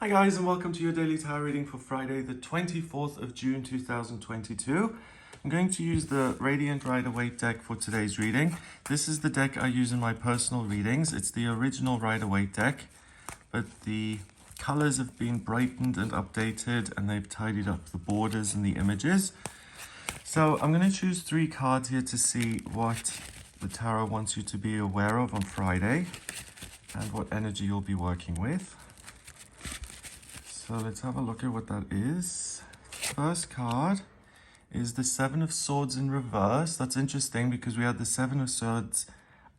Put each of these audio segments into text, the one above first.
Hi guys, and welcome to your daily tarot reading for Friday the 24th of June 2022. I'm going to use the Radiant Rider-Waite deck for today's reading. This is the deck I use in my personal readings. It's the original Rider-Waite deck, but the colors have been brightened and updated, and they've tidied up the borders and the images. So I'm going to choose 3 cards here to see what the tarot wants you to be aware of on Friday and what energy you'll be working with. So let's have a look at what that is. First card is the Seven of Swords in reverse. That's interesting because we had the Seven of Swords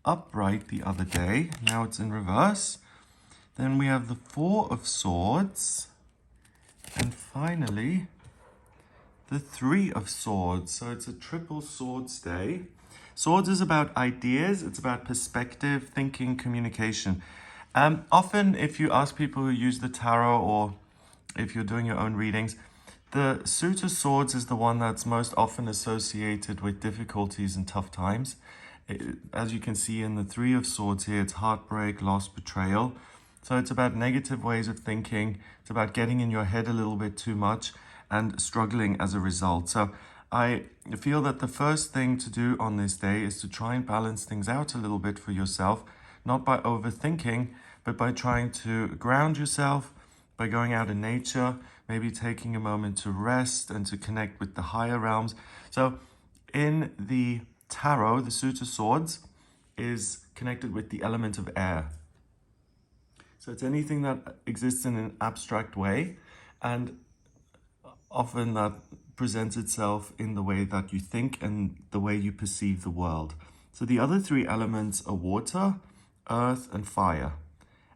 upright the other day. Now it's in reverse. Then we have the Four of Swords. And finally, the Three of Swords. So it's a triple swords day. Swords is about ideas. It's about perspective, thinking, communication. Often if you ask people who use the tarot, or if you're doing your own readings, the suit of swords is the one that's most often associated with difficulties and tough times. As you can see in the Three of Swords here, it's heartbreak, loss, betrayal. So it's about negative ways of thinking. It's about getting in your head a little bit too much and struggling as a result. So I feel that the first thing to do on this day is to try and balance things out a little bit for yourself, not by overthinking, but by trying to ground yourself, by going out in nature, maybe taking a moment to rest and to connect with the higher realms. So in the tarot, the suit of swords is connected with the element of air. So it's anything that exists in an abstract way, and often that presents itself in the way that you think and the way you perceive the world. So the other 3 elements are water, earth, and fire.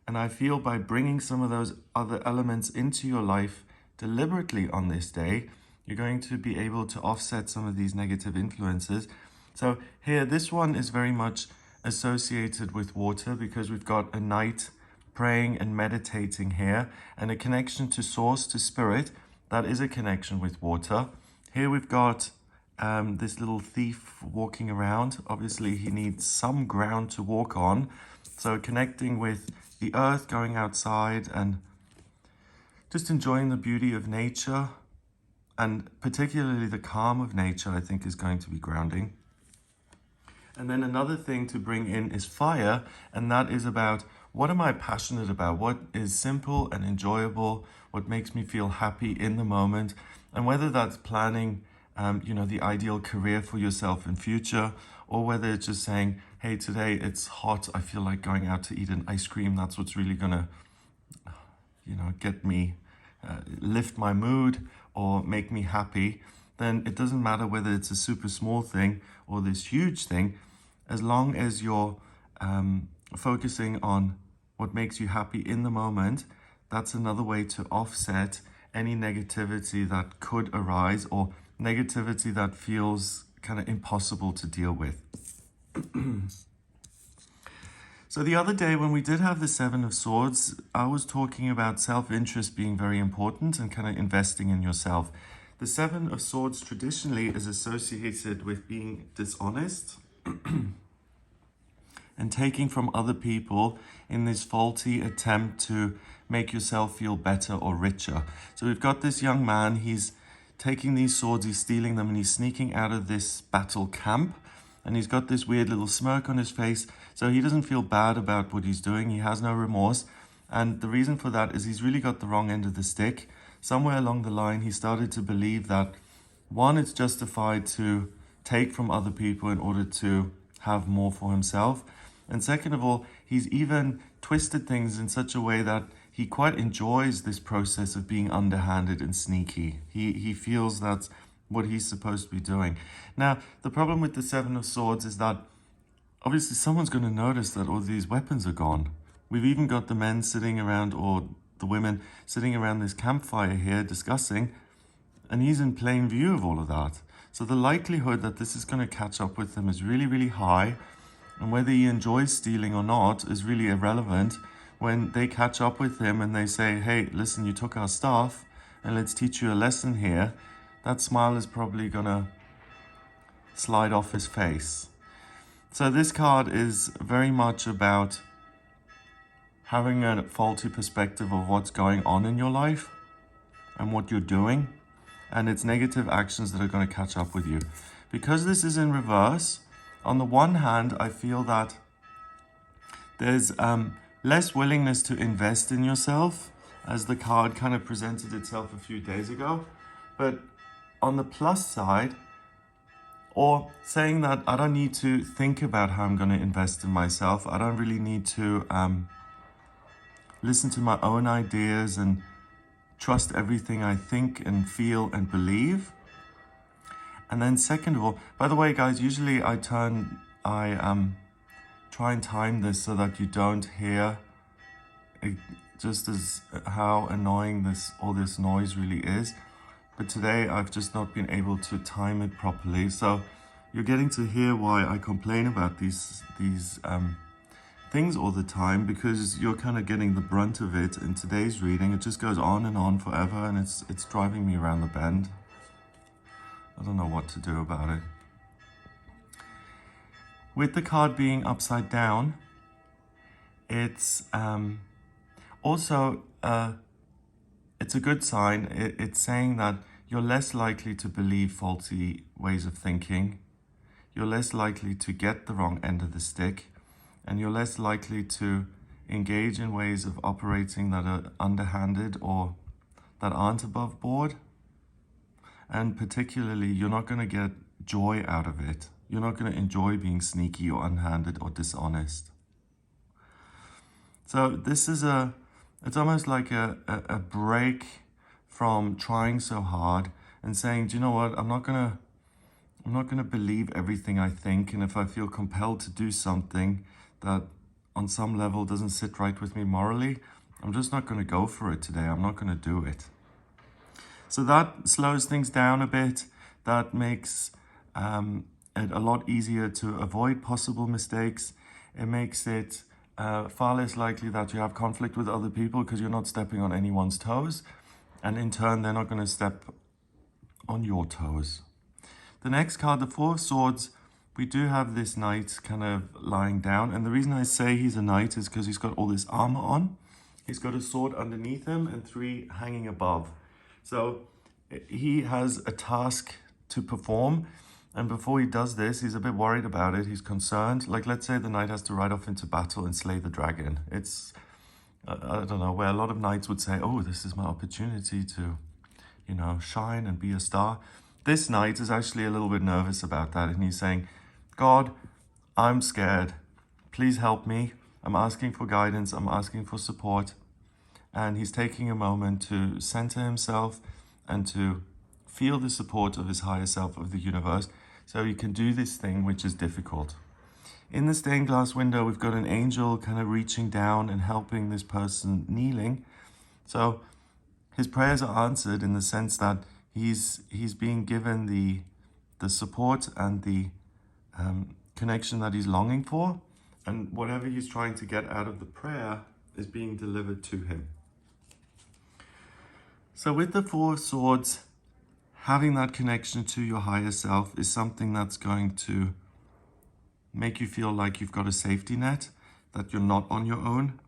And I feel by bringing some of those other elements into your life deliberately on this day, you're going to be able to offset some of these negative influences. So here, this one is very much associated with water because we've got a knight praying and meditating here, and a connection to source, to spirit. That is a connection with water. Here we've got this little thief walking around. Obviously, he needs some ground to walk on. So connecting with the earth, going outside and just enjoying the beauty of nature, and particularly the calm of nature, I think is going to be grounding. And then another thing to bring in is fire, and that is about what am I passionate about? What is simple and enjoyable? What makes me feel happy in the moment? And whether that's planning the ideal career for yourself in future, or whether it's just saying, hey, today it's hot, I feel like going out to eat an ice cream. That's what's really gonna, get me, lift my mood or make me happy. Then it doesn't matter whether it's a super small thing or this huge thing, as long as you're focusing on what makes you happy in the moment. That's another way to offset any negativity that could arise, or negativity that feels kind of impossible to deal with. So the other day when we did have the Seven of Swords, I was talking about self-interest being very important and kind of investing in yourself. The Seven of Swords traditionally is associated with being dishonest and taking from other people in this faulty attempt to make yourself feel better or richer. So we've got this young man, he's taking these swords, he's stealing them, and he's sneaking out of this battle camp, and he's got this weird little smirk on his face. So he doesn't feel bad about what he's doing. He has no remorse. And the reason for that is he's really got the wrong end of the stick. Somewhere along the line, he started to believe that, one, it's justified to take from other people in order to have more for himself. And second of all, he's even twisted things in such a way that he quite enjoys this process of being underhanded and sneaky. He feels that's what he's supposed to be doing. Now, the problem with the Seven of Swords is that obviously someone's going to notice that all these weapons are gone. We've even got the men sitting around, or the women sitting around this campfire here discussing, and he's in plain view of all of that. So the likelihood that this is going to catch up with him is really, really high. And whether he enjoys stealing or not is really irrelevant. When they catch up with him and they say, hey, listen, you took our stuff and let's teach you a lesson here, that smile is probably gonna slide off his face. So this card is very much about having a faulty perspective of what's going on in your life and what you're doing, and it's negative actions that are going to catch up with you. Because this is in reverse, on the one hand, I feel that there's less willingness to invest in yourself, as the card kind of presented itself a few days ago. But on the plus side, or saying that I don't need to think about how I'm going to invest in myself. I don't really need to listen to my own ideas and trust everything I think and feel and believe. And then second of all, by the way, guys, usually I try and time this so that you don't hear just as how annoying all this noise really is. But today I've just not been able to time it properly. So you're getting to hear why I complain about these things all the time, because you're kind of getting the brunt of it in today's reading. It just goes on and on forever, and it's driving me around the bend. I don't know what to do about it. With the card being upside down, it's also it's a good sign. It's saying that you're less likely to believe faulty ways of thinking. You're less likely to get the wrong end of the stick, and you're less likely to engage in ways of operating that are underhanded or that aren't above board. And particularly, you're not going to get joy out of it. You're not going to enjoy being sneaky or unhanded or dishonest. So this is it's almost like a break from trying so hard and saying, do you know what, I'm not gonna believe everything I think, and if I feel compelled to do something that on some level doesn't sit right with me morally, I'm just not gonna go for it today. I'm not gonna do it. So that slows things down a bit. That makes it a lot easier to avoid possible mistakes. It makes it far less likely that you have conflict with other people because you're not stepping on anyone's toes. And in turn, they're not going to step on your toes. The next card, the Four of Swords, we do have this knight kind of lying down. And the reason I say he's a knight is because he's got all this armor on. He's got a sword underneath him and 3 hanging above. So he has a task to perform. And before he does this, he's a bit worried about it. He's concerned. Like, let's say the knight has to ride off into battle and slay the dragon. It's, I don't know, where a lot of knights would say, oh, this is my opportunity to, shine and be a star. This knight is actually a little bit nervous about that. And he's saying, God, I'm scared. Please help me. I'm asking for guidance. I'm asking for support. And he's taking a moment to center himself and to feel the support of his higher self, of the universe, so he can do this thing which is difficult. In the stained glass window, we've got an angel kind of reaching down and helping this person kneeling. So his prayers are answered in the sense that he's being given the support and the connection that he's longing for, and whatever he's trying to get out of the prayer is being delivered to him. So with the Four of Swords, having that connection to your higher self is something that's going to make you feel like you've got a safety net, that you're not on your own,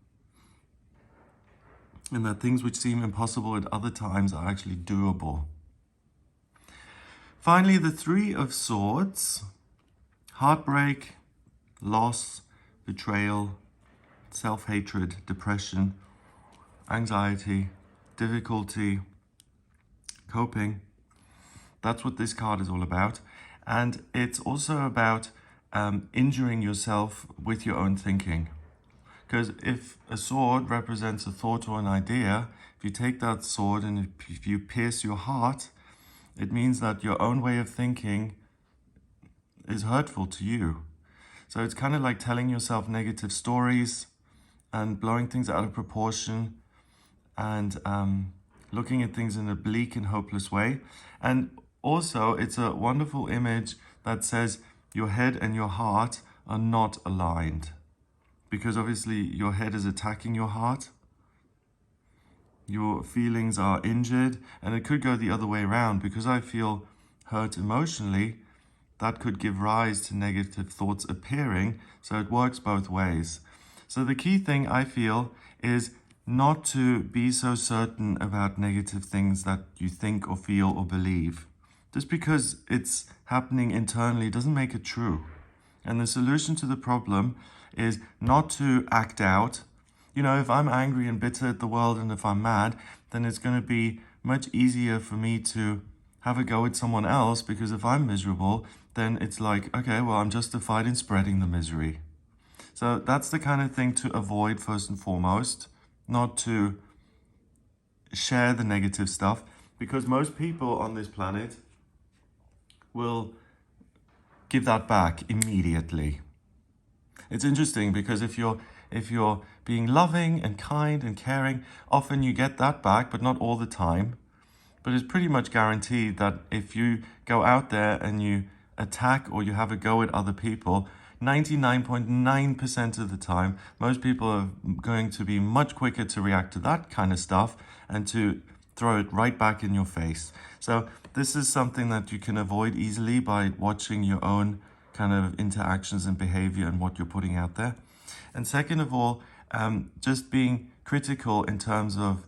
and that things which seem impossible at other times are actually doable. Finally, the Three of Swords, heartbreak, loss, betrayal, self-hatred, depression, anxiety, difficulty, coping. That's what this card is all about. And it's also about injuring yourself with your own thinking. Because if a sword represents a thought or an idea, if you take that sword and if you pierce your heart, it means that your own way of thinking is hurtful to you. So it's kind of like telling yourself negative stories and blowing things out of proportion and looking at things in a bleak and hopeless way. And also, it's a wonderful image that says your head and your heart are not aligned. Because obviously your head is attacking your heart. Your feelings are injured, and it could go the other way around. Because I feel hurt emotionally, that could give rise to negative thoughts appearing. So it works both ways. So the key thing I feel is not to be so certain about negative things that you think or feel or believe. Just because it's happening internally doesn't make it true. And the solution to the problem is not to act out. You know, if I'm angry and bitter at the world and if I'm mad, then it's going to be much easier for me to have a go at someone else, because if I'm miserable, then it's like, okay, well, I'm justified in spreading the misery. So that's the kind of thing to avoid first and foremost, not to share the negative stuff, because most people on this planet will give that back immediately. It's interesting because if you're being loving and kind and caring, often you get that back, but not all the time. But it's pretty much guaranteed that if you go out there and you attack or you have a go at other people, 99.9% of the time, most people are going to be much quicker to react to that kind of stuff and to throw it right back in your face. So this is something that you can avoid easily by watching your own kind of interactions and behavior and what you're putting out there. And second of all, just being critical in terms of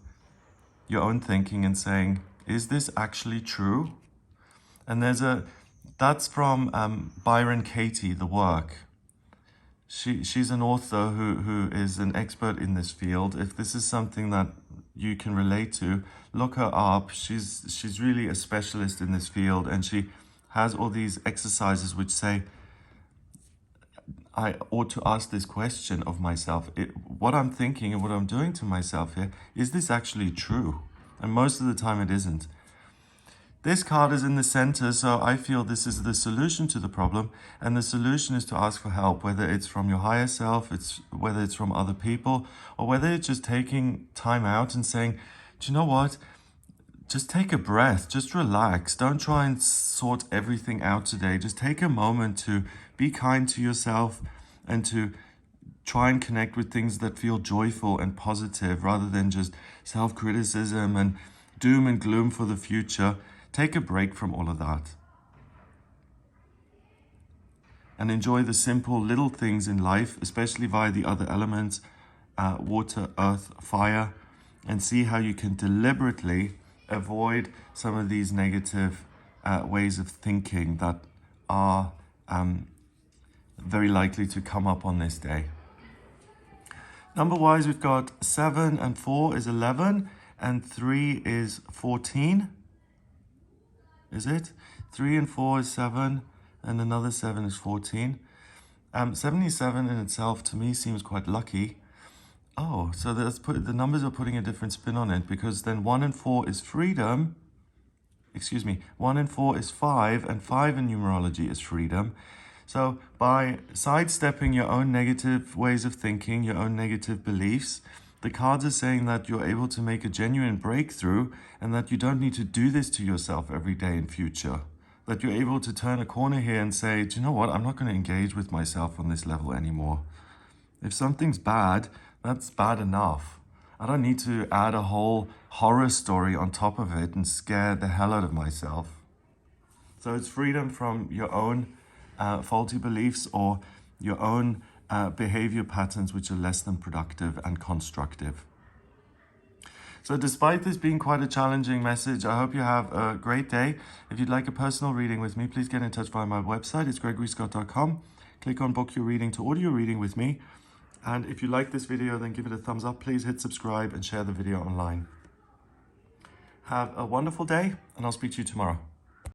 your own thinking and saying, is this actually true? And that's from Byron Katie, The Work. She's an author who is an expert in this field. If this is something that you can relate to, look her up. She's really a specialist in this field, and she has all these exercises which say, I ought to ask this question of myself. What I'm thinking and what I'm doing to myself here, is this actually true? And most of the time it isn't. This card is in the center, so I feel this is the solution to the problem. And the solution is to ask for help, whether it's from your higher self, whether it's from other people, or whether it's just taking time out and saying, do you know what? Just take a breath, just relax. Don't try and sort everything out today. Just take a moment to be kind to yourself and to try and connect with things that feel joyful and positive rather than just self-criticism and doom and gloom for the future. Take a break from all of that and enjoy the simple little things in life, especially via the other elements, water, earth, fire, and see how you can deliberately avoid some of these negative ways of thinking that are very likely to come up on this day. Number-wise, we've got 7 and 4 is 11, and 3 is 14. Is it? 3 and 4 is 7, and another 7 is 14. 77 in itself, to me, seems quite lucky. Oh, so the numbers are putting a different spin on it, because then 1 and 4 is freedom. 1 and 4 is 5, and 5 in numerology is freedom. So by sidestepping your own negative ways of thinking, your own negative beliefs, the cards are saying that you're able to make a genuine breakthrough and that you don't need to do this to yourself every day in future. That you're able to turn a corner here and say, do you know what? I'm not going to engage with myself on this level anymore. If something's bad, that's bad enough. I don't need to add a whole horror story on top of it and scare the hell out of myself. So it's freedom from your own faulty beliefs or your own behavior patterns which are less than productive and constructive. So despite this being quite a challenging message, I hope you have a great day. If you'd like a personal reading with me, please get in touch via my website. It's gregoryscott.com. Click on book your reading to audio reading with me. And if you like this video, then give it a thumbs up. Please hit subscribe and share the video online. Have a wonderful day, and I'll speak to you tomorrow.